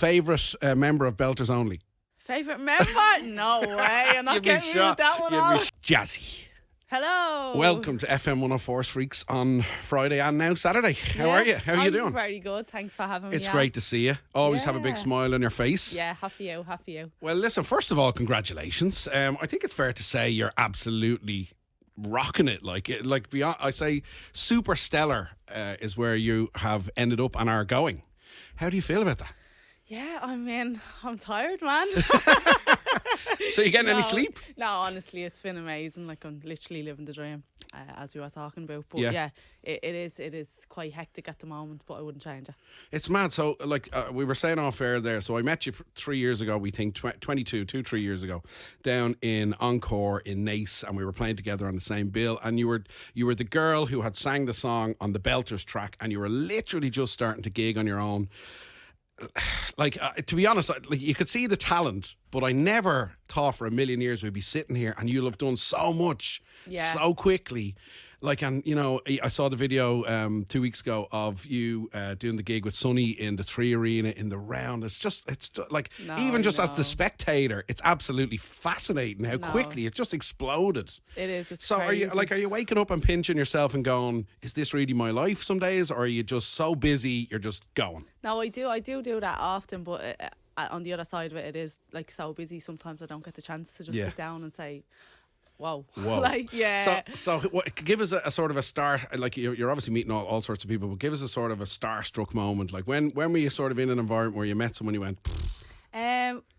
favourite member of Belters Only? Favourite member? No way. I'm not getting me with that one off. Jazzy. Hello. Welcome to FM104's Freaks on Friday and now Saturday. How are you? How are you doing? Very good. Thanks for having me. It's great to see you. Always have a big Yeah. smile on your face. Yeah, happy you. Well, listen, first of all, congratulations. I think it's fair to say you're absolutely rocking it. Like beyond, I say super stellar is where you have ended up and are going. How do you feel about that? Yeah, I mean, I'm tired, man. So you getting any sleep? No, honestly, it's been amazing. Like, I'm literally living the dream, as we were talking about. But Yeah. it is quite hectic at the moment, but I wouldn't change it. It's mad. So, we were saying off air there. So I met you 3 years ago. We think 3 years ago, down in Encore in Nace, and we were playing together on the same bill. And you were the girl who had sang the song on the Belters track, and you were literally just starting to gig on your own. To be honest, you could see the talent, but I never thought for a million years we'd be sitting here and you'll have done so much so quickly. I saw the video 2 weeks ago of you doing the gig with Sonny in the 3 Arena in the round. It's just as the spectator, it's absolutely fascinating how quickly it just exploded. It is. It's so crazy. are you waking up and pinching yourself and going, is this really my life some days, or are you just so busy you're just going? No, I do that often, but on the other side of it, it is like so busy. Sometimes I don't get the chance to just sit down and say, Whoa. So give us a sort of a star. Like, you're obviously meeting all sorts of people, but give us a sort of a starstruck moment. Like, when were you sort of in an environment where you met someone, you went,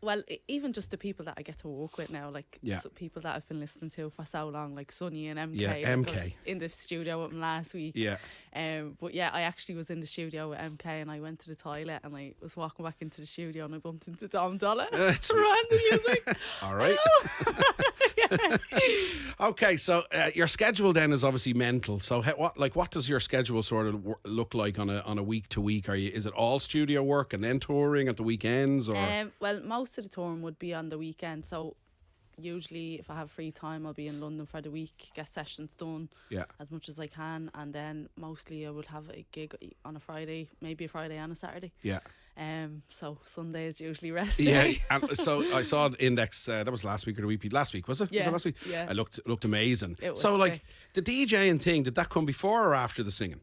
well, even just the people that I get to work with now, like people that I've been listening to for so long, like Sonny and MK. Yeah, MK. I was in the studio with him last week. Yeah. But yeah, I actually was in the studio with MK, and I went to the toilet, and I was walking back into the studio, and I bumped into Dom Dollar. It's random music. All right. Okay, so your schedule then is obviously mental. So what does your schedule sort of look like on a week to week? Is it all studio work and then touring at the weekends, or? Well, most of the touring would be on the weekend. So usually, if I have free time, I'll be in London for the week, get sessions done as much as I can, and then mostly I would have a gig on a Friday, maybe a Friday and a Saturday. Yeah. So Sunday is usually rest Yeah, day. and so I saw the Index. That was last week or the week. Last week was it? Yeah, was it last week? yeah. It looked amazing. It was so sick. the DJing thing, did that come before or after the singing?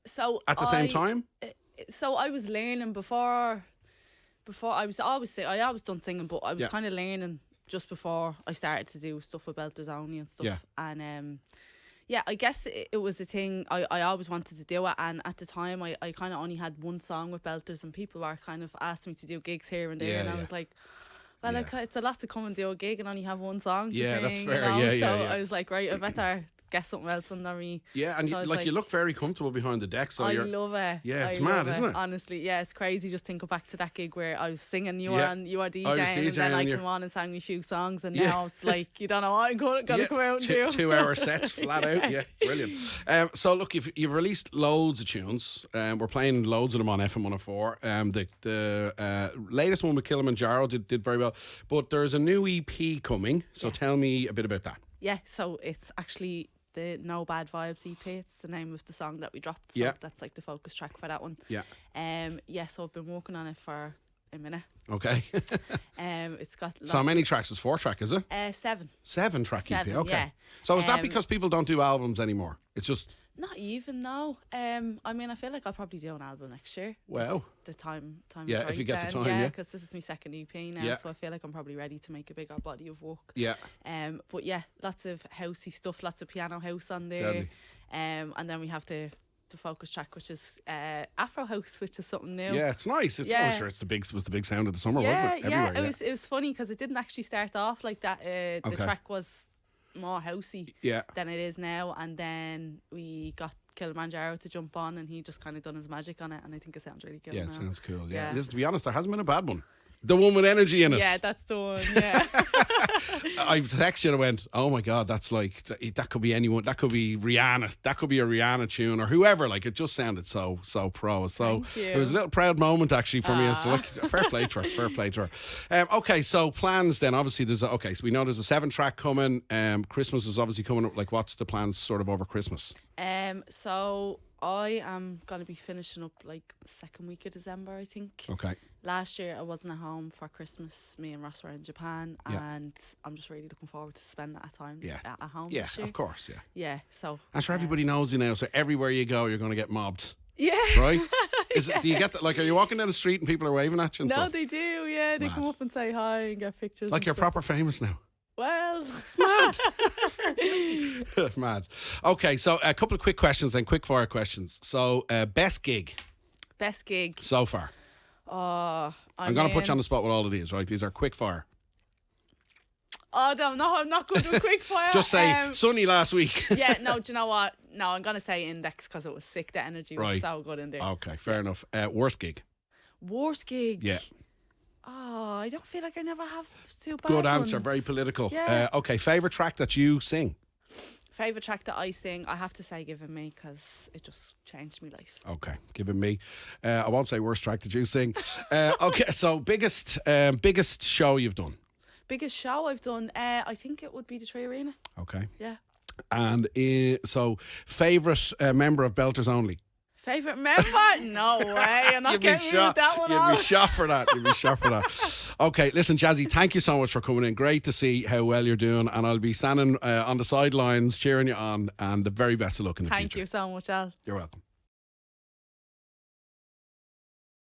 So at the same time. So I was learning before I always done singing, but I was kind of learning just before I started to do stuff with Belters Only and stuff. Yeah. And I guess it was a thing. I always wanted to do it, and at the time I kind of only had one song with Belters, and people were kind of asking me to do gigs here and there, and I was like, well, it's a lot to come and do a gig and only have one song to sing. That's fair. So I was like, right, I better get something else under me. Yeah, and so you look very comfortable behind the deck. So I love it. Yeah, it's mad, isn't it? Honestly, yeah, it's crazy. Just think back to that gig where I was singing, you were DJing, and then I came on and sang me a few songs, and now it's like you don't know what I'm going to come out and do. 2 hour sets flat out. Yeah, brilliant. So look, you've released loads of tunes. We're playing loads of them on FM104. The latest one with Kilimanjaro did very well, but there's a new EP coming. So tell me a bit about that. Yeah, so it's actually the No Bad Vibes EP. It's the name of the song that we dropped. So that's like the focus track for that one. Yeah. So I've been working on it for a minute. Okay. It's got so how many tracks? It's 4 track, is it? 7. 7 track EP. Okay. Yeah. So is that because people don't do albums anymore? It's just not even no. I mean, I feel like I'll probably do an album next year. Well, the time. Yeah, right if you get then. the time. Yeah, Yeah, because this is my second EP now, so I feel like I'm probably ready to make a bigger body of work. Yeah. But yeah, lots of housey stuff, lots of piano house on there. Deadly. And then we have the focus track, which is Afro House, which is something new. Yeah, it's nice. I'm sure it's the big sound of the summer, wasn't it? Everywhere, it was funny because it didn't actually start off like that. The track was more housey than it is now, and then we got Kilimanjaro to jump on, and he just kind of done his magic on it, and I think it sounds really good. Yeah, now. it sounds cool. Yeah. Listen, to be honest, there hasn't been a bad one. The one with energy in it. Yeah, that's the one. Yeah. I texted you and I went, oh my God, that's like, that could be anyone. That could be Rihanna. That could be a Rihanna tune or whoever. Like, it just sounded so pro. So it was a little proud moment actually for me. It's like, fair play to her. Okay, so plans then. Obviously, so we know there's a 7 track coming. Christmas is obviously coming up. Like, what's the plans sort of over Christmas? So I am going to be finishing up like second week of December, I think. Okay. Last year I wasn't at home for Christmas. Me and Ross were in Japan, and I'm just really looking forward to spending that time at home this year. Of course, Yeah, so... I'm sure everybody knows you now, so everywhere you go, you're going to get mobbed. Yeah. Right? Do you get that? Like, are you walking down the street and people are waving at you and stuff? No, they do, yeah. They come up and say hi and get pictures. Like, you're proper famous now. Well, it's mad. Mad. Okay, so a couple of quick questions and quick fire questions. So, best gig? Best gig so far? I'm going to put you on the spot with all of these, right? These are quick fire. Oh, no, I'm not good with quick fire. Just say Sonny last week. Yeah, no, do you know what? No, I'm going to say Index because it was sick. The energy was so good in there. Okay, fair enough. Worst gig? Worst gig? Yeah. Oh, I don't feel like I never have too bad Good answer, ones. very political. Yeah. Okay, favourite track that you sing? Favourite track that I sing, I have to say Given Me because it just changed my life. Okay, Given Me. I won't say worst track that you sing. Okay, so biggest show you've done? Biggest show I've done, I think it would be the Tree Arena. Okay. Yeah. And so favourite member of Belters Only? Favourite member? No way. I'm not getting me with that one. You'd be shot for that. You'd be shot for that. Okay, listen, Jazzy, thank you so much for coming in. Great to see how well you're doing. And I'll be standing on the sidelines cheering you on. And the very best of luck in the future. Thank you so much, Al. You're welcome.